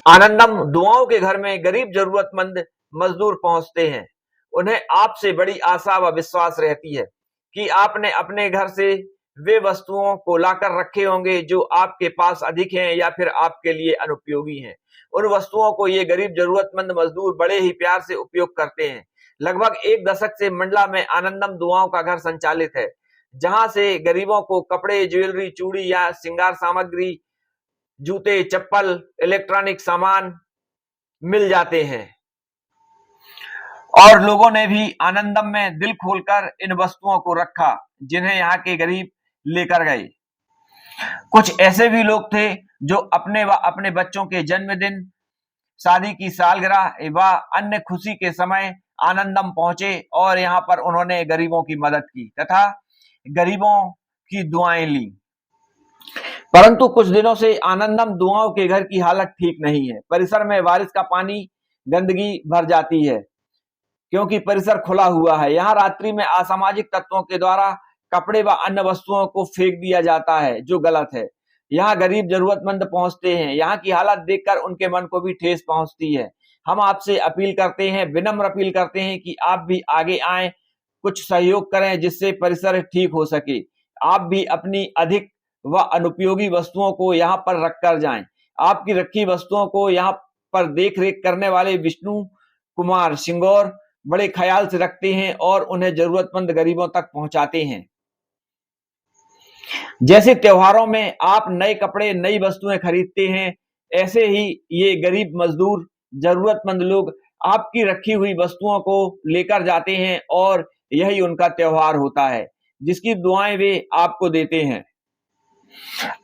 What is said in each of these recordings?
आनंदम दुआओं के घर में गरीब जरूरतमंद मजदूर पहुंचते हैं। उन्हें आपसे बड़ी आशा व विश्वास रहती है कि आपने अपने घर से वे वस्तुओं को लाकर रखे होंगे जो आपके पास अधिक हैं या फिर आपके लिए अनुपयोगी हैं। उन वस्तुओं को ये गरीब जरूरतमंद मजदूर बड़े ही प्यार से उपयोग करते हैं। लगभग एक दशक से मंडला में आनंदम दुआओं का घर संचालित है, जहां से गरीबों को कपड़े, ज्वेलरी, चूड़ी या श्रृंगार सामग्री, जूते, चप्पल, इलेक्ट्रॉनिक सामान मिल जाते हैं। और लोगों ने भी आनंदम में दिल खोलकर इन वस्तुओं को रखा, जिन्हें यहाँ के गरीब लेकर गए। कुछ ऐसे भी लोग थे जो अपने व अपने बच्चों के जन्मदिन, शादी की सालगिरह व अन्य खुशी के समय आनंदम पहुंचे और यहाँ पर उन्होंने गरीबों की मदद की तथा गरीबों की दुआएं ली। परंतु कुछ दिनों से आनंदम दुआओं के घर की हालत ठीक नहीं है। परिसर में बारिश का पानी, गंदगी भर जाती है क्योंकि परिसर खुला हुआ है। यहाँ रात्रि में असामाजिक तत्वों के द्वारा कपड़े व अन्य वस्तुओं को फेंक दिया जाता है, जो गलत है। यहाँ गरीब जरूरतमंद पहुंचते हैं। यहाँ की हालत देखकर उनके मन को भी ठेस पहुंचती है। हम आपसे अपील करते हैं, विनम्र अपील करते हैं कि आप भी आगे आए, कुछ सहयोग करें जिससे परिसर ठीक हो सके। आप भी अपनी अधिक व अनुपयोगी वस्तुओं को यहाँ पर रखकर जाएं। आपकी रखी वस्तुओं को यहाँ पर देख रेख करने वाले विष्णु कुमार सिंगौर बड़े ख्याल से रखते हैं और उन्हें जरूरतमंद गरीबों तक पहुंचाते हैं। जैसे त्योहारों में आप नए कपड़े, नई वस्तुएं खरीदते हैं, ऐसे ही ये गरीब मजदूर, जरूरतमंद लोग आपकी रखी हुई वस्तुओं को लेकर जाते हैं और यही उनका त्योहार होता है, जिसकी दुआएं वे आपको देते हैं।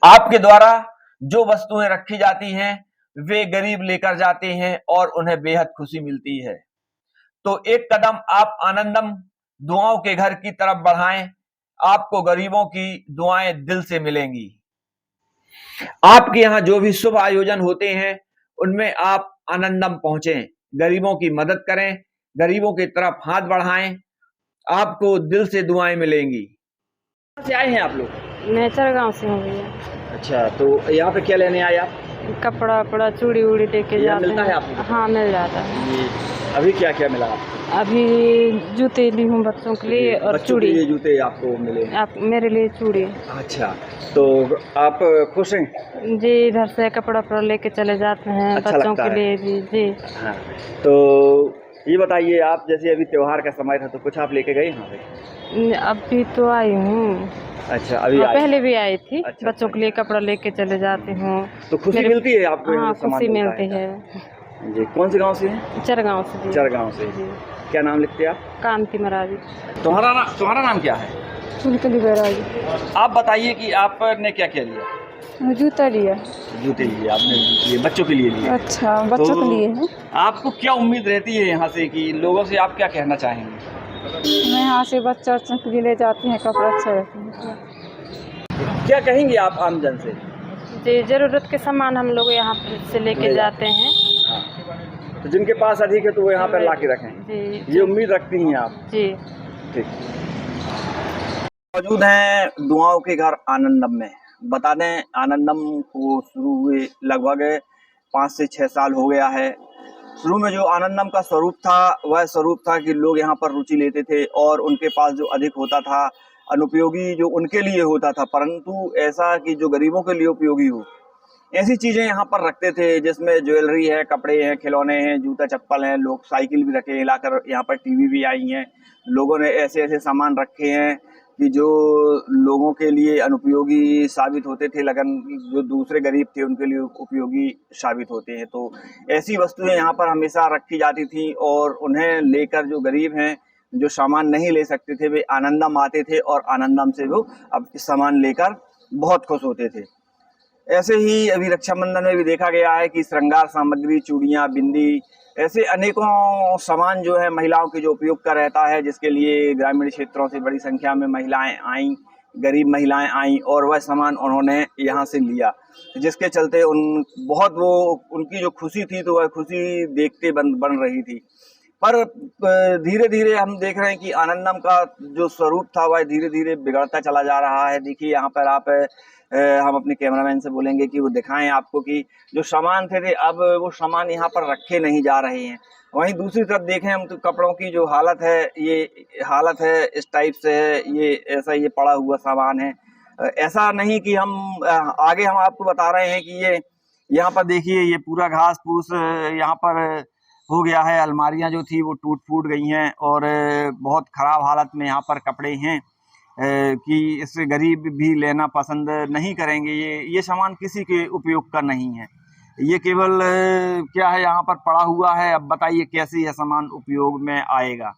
आपके द्वारा जो वस्तुएं रखी जाती हैं, वे गरीब लेकर जाते हैं और उन्हें बेहद खुशी मिलती है। तो एक कदम आप आनंदम दुआओं के घर की तरफ बढ़ाएं, आपको गरीबों की दुआएं दिल से मिलेंगी। आपके यहाँ जो भी शुभ आयोजन होते हैं, उनमें आप आनंदम पहुंचें, गरीबों की मदद करें, गरीबों की तरफ हाथ बढ़ाएं, आपको दिल से दुआएं मिलेंगी। कहाँ से आए हैं आप लोग? मैं चरगांव से हूँ भैया। अच्छा, तो यहाँ पे क्या लेने आए आप? कपड़ा वपड़ा, चूड़ी उड़ी लेके यहाँ जाते मिलता है हैं। आपको? हाँ, मिल जाता है। ये अभी क्या क्या मिला आपको? अभी जूते ली हूँ बच्चों के लिए और बच्चों के चूड़ी। लिए जूते आपको मिले हैं? आप मेरे लिए चूड़ी। अच्छा, तो आप खुश हैं? जी, इधर से कपड़ा वपड़ा लेके चले जाते हैं अच्छा बच्चों लगता के है? लिए भी। जी हाँ, तो ये बताइए, आप जैसे अभी त्योहार का समय था तो कुछ आप लेके गए यहाँ पे? अभी तो आई हूँ। अच्छा, अभी हाँ, आए? पहले भी आई थी। अच्छा, बच्चों के लिए कपड़ा लेके चले जाती हूँ। तो खुशी मिलती है आपको यहाँ हाँ, से सामान खुशी मिलता मिलती है। जी, कौन से गांव से हैं? चरगांव से। जी चरगांव से। जी। क्या नाम लिखते हैं आप? कांति महाराज। तुम्हारा नाम क्या है? चुलकली बैरागी। आप बताइए कि आपने क्या क्या लिया? जूता लिया। जूते लिए आपने, लिए बच्चों के लिए लिए? अच्छा, बच्चों तो के लिए है। आपको क्या उम्मीद रहती है यहाँ से कि लोगों से आप क्या कहना चाहेंगे? मैं यहाँ से बच्चा के लिए ले जाती हैं, कपड़ा अच्छा रहते हैं। क्या कहेंगे आप आम जन से? जी, ज़रूरत के सामान हम लोग यहाँ से लेके जाते हैं। हाँ, तो जिनके पास अधिक है तो वो यहाँ पर ला के रखें। जी, ये उम्मीद रखती हैं आप? जी। ठीक। मौजूद हैं दुआओं के घर आनंदम में। बता दें, आनंदम को शुरू हुए लगभग 5 से 6 साल हो गया है। शुरू में जो आनंदम का स्वरूप था, वह स्वरूप था कि लोग यहाँ पर रुचि लेते थे और उनके पास जो अधिक होता था, अनुपयोगी जो उनके लिए होता था, परंतु ऐसा कि जो गरीबों के लिए उपयोगी हो, ऐसी चीजें यहाँ पर रखते थे, जिसमें ज्वेलरी है, कपड़े हैं, खिलौने हैं, जूता चप्पल हैं, लोग साइकिल भी रखे हैं लाकर, यहाँ पर टीवी भी आई हैं। लोगों ने ऐसे ऐसे सामान रखे हैं कि जो लोगों के लिए अनुपयोगी साबित होते थे, लेकिन जो दूसरे गरीब थे उनके लिए उपयोगी साबित होते हैं। तो ऐसी वस्तुएं यहाँ पर हमेशा रखी जाती थी और उन्हें लेकर जो गरीब हैं, जो सामान नहीं ले सकते थे, वे आनंदम आते थे और आनंदम से वो अब सामान लेकर बहुत खुश होते थे। ऐसे ही अभी रक्षाबंधन में भी देखा गया है कि श्रृंगार सामग्री, चूड़ियाँ, बिंदी, ऐसे अनेकों सामान जो है महिलाओं के जो उपयोग का रहता है, जिसके लिए ग्रामीण क्षेत्रों से बड़ी संख्या में महिलाएं आईं, गरीब महिलाएं आईं और वह सामान उन्होंने यहाँ से लिया, जिसके चलते उनकी जो खुशी थी तो वह खुशी देखते बन रही थी। पर धीरे धीरे हम देख रहे हैं कि आनंदम का जो स्वरूप था वह धीरे धीरे बिगड़ता चला जा रहा है। देखिए, यहाँ पर आप हम अपने कैमरामैन से बोलेंगे कि वो दिखाएं आपको कि जो सामान थे अब वो सामान यहाँ पर रखे नहीं जा रहे हैं। वहीं दूसरी तरफ देखें हम तो कपड़ों की जो हालत है, ये हालत है इस टाइप से है, ये ऐसा ये पड़ा हुआ सामान है। ऐसा नहीं कि हम आगे हम आपको बता रहे हैं कि ये यहाँ पर देखिए ये पूरा घास फूस यहाँ पर हो गया है। अलमारियाँ जो थी वो टूट फूट गई हैं और बहुत ख़राब हालत में यहाँ पर कपड़े हैं कि इससे गरीब भी लेना पसंद नहीं करेंगे। ये सामान किसी के उपयोग का नहीं है, ये केवल क्या है यहाँ पर पड़ा हुआ है। अब बताइए कैसे यह सामान उपयोग में आएगा।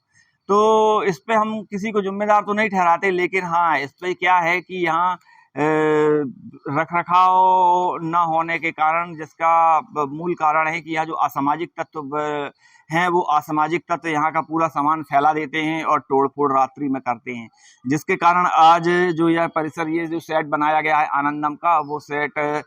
तो इस पे हम किसी को जिम्मेदार तो नहीं ठहराते, लेकिन हाँ इस पे क्या है कि यहाँ रख रखाव न होने के कारण, जिसका मूल कारण है कि यहाँ जो असामाजिक तत्व हैं वो असामाजिक तत्व यहाँ का पूरा सामान फैला देते हैं और तोड़ फोड़ रात्रि में करते हैं, जिसके कारण आज जो यह परिसर, ये जो सेट बनाया गया है आनंदम का, वो सेट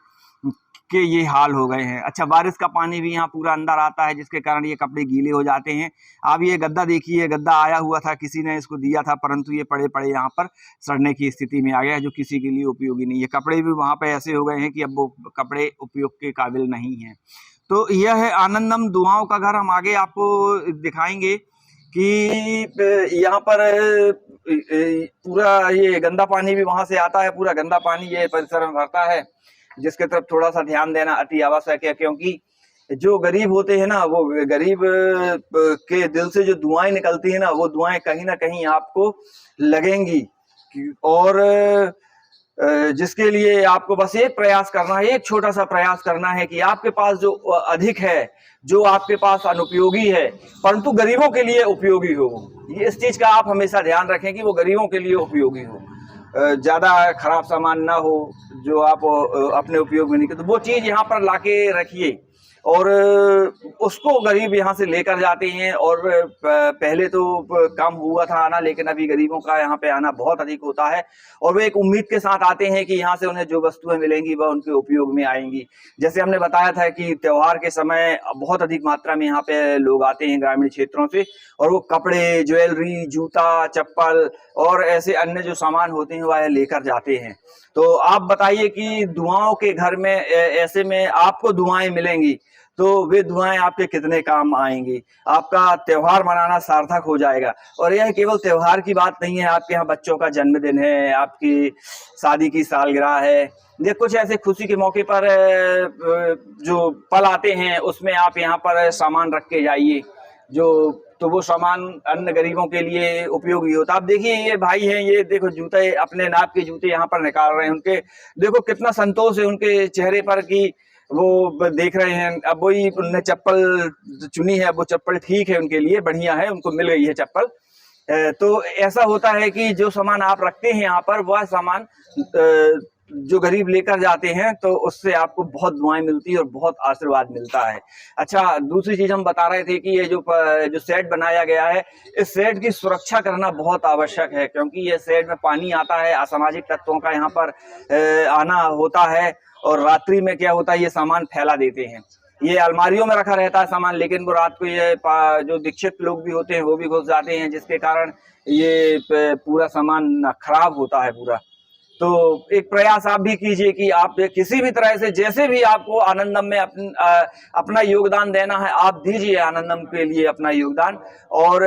के ये हाल हो गए हैं। अच्छा, बारिश का पानी भी यहाँ पूरा अंदर आता है, जिसके कारण ये कपड़े गीले हो जाते हैं। अब ये गद्दा देखिए, गद्दा आया हुआ था, किसी ने इसको दिया था, परंतु ये पड़े पड़े यहाँ पर सड़ने की स्थिति में आ गया है, जो किसी के लिए उपयोगी नहीं है। कपड़े भी वहाँ पे ऐसे हो गए हैं कि अब वो कपड़े उपयोग के काबिल नहीं हैं। तो यह है आनंदम दुआओं का घर। हम आगे आपको दिखाएंगे कि यहाँ पर पूरा ये गंदा पानी भी वहाँ से आता है, पूरा गंदा पानी ये परिसर में भरता है, जिसके तरफ थोड़ा सा ध्यान देना अति आवश्यक है, क्योंकि जो गरीब होते हैं ना, वो गरीब के दिल से जो दुआएं निकलती है ना, वो दुआएं कहीं ना कहीं आपको लगेंगी। और जिसके लिए आपको बस एक प्रयास करना है, एक छोटा सा प्रयास करना है कि आपके पास जो अधिक है, जो आपके पास अनुपयोगी है, परंतु गरीबों के लिए उपयोगी हो। ये इस चीज का आप हमेशा ध्यान रखें कि वो गरीबों के लिए उपयोगी हो, ज्यादा खराब सामान ना हो जो आप अपने उपयोग में नहीं करते। तो वो चीज यहाँ पर लाके रखिए और उसको गरीब यहाँ से लेकर जाते हैं। और पहले तो कम हुआ था आना, लेकिन अभी गरीबों का यहाँ पे आना बहुत अधिक होता है और वो एक उम्मीद के साथ आते हैं कि यहाँ से उन्हें जो वस्तुएं मिलेंगी वह उनके उपयोग में आएंगी। जैसे हमने बताया था कि त्योहार के समय बहुत अधिक मात्रा में यहाँ पे लोग आते हैं ग्रामीण क्षेत्रों से, और वो कपड़े, ज्वेलरी, जूता, चप्पल और ऐसे अन्य जो सामान होते हैं वह लेकर जाते हैं। तो आप बताइए कि दुआओं के घर में ऐसे में आपको दुआएं मिलेंगी तो वे दुआएं आपके कितने काम आएंगी, आपका त्योहार मनाना सार्थक हो जाएगा। और यह केवल त्योहार की बात नहीं है, आपके यहाँ बच्चों का जन्मदिन है, आपकी शादी की सालगिरह है, ये कुछ ऐसे खुशी के मौके पर जो पल आते हैं उसमें आप यहाँ पर सामान रख के जाइए, तो वो सामान अन्य गरीबों के लिए उपयोगी होता। आप देखिए ये भाई हैं, ये देखो जूते, अपने नाप के जूते यहाँ पर निकाल रहे हैं, उनके देखो कितना संतोष है उनके चेहरे पर कि वो देख रहे हैं। अब वही उनने चप्पल चुनी है, वो चप्पल ठीक है उनके लिए, बढ़िया है, उनको मिल गई है चप्पल। तो ऐसा होता है कि जो सामान आप रखते हैं यहाँ पर, वह सामान जो गरीब लेकर जाते हैं तो उससे आपको बहुत दुआएं मिलती है और बहुत आशीर्वाद मिलता है। अच्छा, दूसरी चीज हम बता रहे थे कि ये जो सेट बनाया गया है, इस सेट की सुरक्षा करना बहुत आवश्यक है, क्योंकि ये सेट में पानी आता है, असामाजिक तत्वों का यहाँ पर आना होता है, और रात्रि में क्या होता है, ये सामान फैला देते हैं। ये अलमारियों में रखा रहता है सामान, लेकिन वो रात को ये जो दीक्षित लोग भी होते हैं वो भी घुस जाते हैं, जिसके कारण ये पूरा सामान खराब होता है पूरा। तो एक प्रयास आप भी कीजिए कि आप किसी भी तरह से, जैसे भी आपको आनंदम में अपना योगदान देना है, आप दीजिए आनंदम के लिए अपना योगदान। और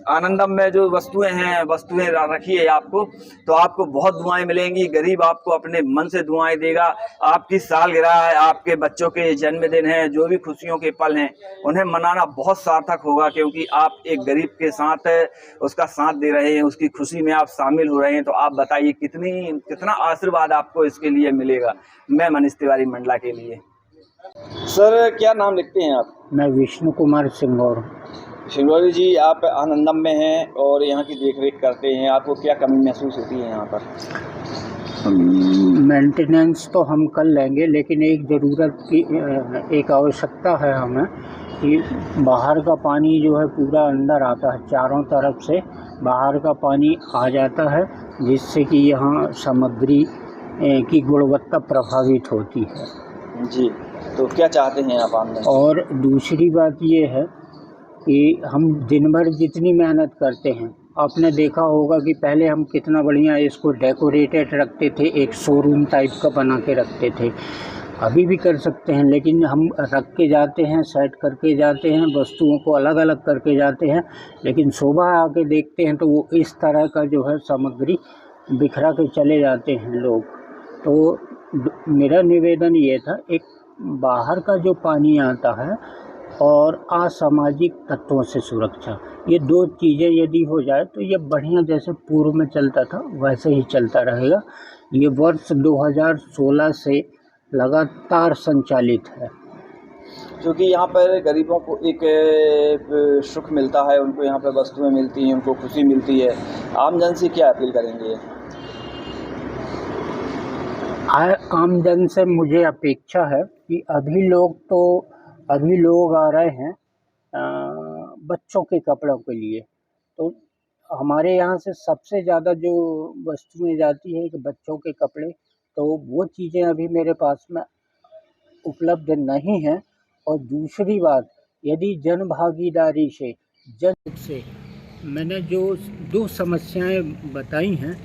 आनंदम में जो वस्तुएं हैं, वस्तुएं रखिए आपको, तो आपको बहुत दुआएं मिलेंगी। गरीब आपको अपने मन से दुआएं देगा। आपकी सालगिरह है, आपके बच्चों के जन्मदिन है, जो भी खुशियों के पल हैं, उन्हें मनाना बहुत सार्थक होगा, क्योंकि आप एक गरीब के साथ उसका साथ दे रहे हैं, उसकी खुशी में आप शामिल हो रहे हैं। तो आप बताइए कितना आशीर्वाद आपको इसके लिए मिलेगा। मैं मनीष तिवारी मंडला के लिए। सर, क्या नाम लिखते हैं आप? मैं विष्णु कुमार सिंगौर। शिवराज जी, आप आनंदम में हैं और यहाँ की देखरेख करते हैं, आपको क्या कमी महसूस होती है यहाँ पर? मेंटेनेंस तो हम कर लेंगे, लेकिन एक ज़रूरत की एक आवश्यकता है हमें कि बाहर का पानी जो है पूरा अंदर आता है, चारों तरफ से बाहर का पानी आ जाता है, जिससे कि यहाँ सामग्री की गुणवत्ता प्रभावित होती है जी। तो क्या चाहते हैं आप आनंद? और दूसरी बात ये है कि हम दिन भर जितनी मेहनत करते हैं आपने देखा होगा कि पहले हम कितना बढ़िया इसको डेकोरेटेड रखते थे, एक शोरूम टाइप का बना के रखते थे। अभी भी कर सकते हैं, लेकिन हम रख के जाते हैं, सेट करके जाते हैं, वस्तुओं को अलग अलग करके जाते हैं, लेकिन शोभा आके देखते हैं तो वो इस तरह का जो है सामग्री बिखरा के चले जाते हैं लोग। तो मेरा निवेदन ये था, एक बाहर का जो पानी आता है और असामाजिक तत्वों से सुरक्षा, ये दो चीज़ें यदि हो जाए तो ये बढ़िया, जैसे पूर्व में चलता था वैसे ही चलता रहेगा। ये वर्ष 2016 से लगातार संचालित है। क्योंकि यहाँ पर गरीबों को एक सुख मिलता है, उनको यहाँ पर वस्तुएं मिलती हैं, उनको खुशी मिलती है। आमजन से क्या अपील करेंगे? आमजन से मुझे अपेक्षा है कि अभी लोग आ रहे हैं बच्चों के कपड़ों के लिए। तो हमारे यहाँ से सबसे ज़्यादा जो वस्तुएं जाती है कि बच्चों के कपड़े, तो वो चीज़ें अभी मेरे पास में उपलब्ध नहीं हैं। और दूसरी बात, यदि जन भागीदारी से मैंने जो 2 समस्याएं बताई हैं